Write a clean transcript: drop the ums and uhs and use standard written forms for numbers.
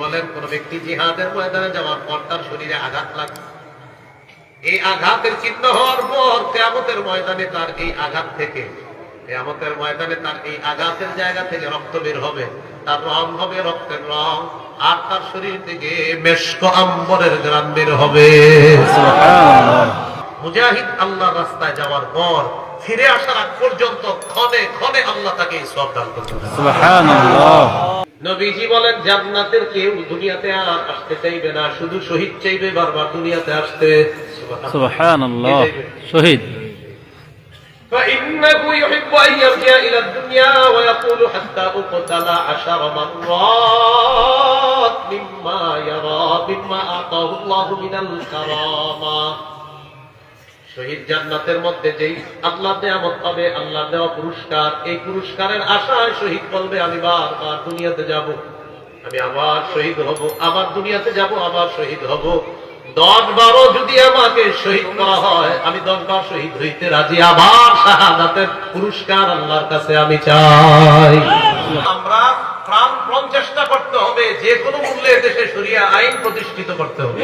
বলেন কোন ব্যক্তি জিহাদের ময়দানে যাওয়ার পর তার শরীরে আঘাত লাগে, এই আঘাতের চিহ্ন হওয়ার পর কিয়ামতের ময়দানে তার এই আঘাত থেকে, কিয়ামতের ময়দানে তার এই আঘাতের জায়গা থেকে রক্ত বের হবে, তার রং হবে রক্তের রং, আর তার শরীর থেকে মেশক আম্বরের ঘ্রাণ বের হবে। মুজাহিদ আল্লাহর রাস্তায় যাওয়ার পর ফিরে আসার আগ পর্যন্ত ক্ষণে ক্ষণে আল্লাহ তাকে এই সওয়াব দান করতেন। সুবহানাল্লাহ। নবীজি বলেন জান্নাতের কেউ দুনিয়াতে আর আসতে চাইবে না, শুধু শহীদ চাইবে বারবার দুনিয়াতে আসতে। সুবহানাল্লাহ। শহীদ فإنه يحب أن يرجع إلى الدنيا ويقول حتى أقتل 10 مرات مما يرى مما أعطاه الله من الكرامة। শহীদ জান্নাতের মধ্যে যেই আল্লাহ নেয়ামত পাবে, আল্লাহ দেওয়া পুরস্কার, এই পুরস্কারের আশায় শহীদ বলবে আমি বারবার দুনিয়াতে যাব, আমি আবার শহীদ হব, আবার দুনিয়াতে যাব, আবার শহীদ হব। 10-12 যদি আমাকে শহীদ করা হয় আমি 10 বার শহীদ হইতে রাজি, আবার শাহাদাতের পুরস্কার আল্লাহর কাছে আমি চাই। আমরা প্রাণপণ চেষ্টা করতে হবে যে কোনো মূল্যে দেশে শরিয়া আইন প্রতিষ্ঠিত করতে হবে।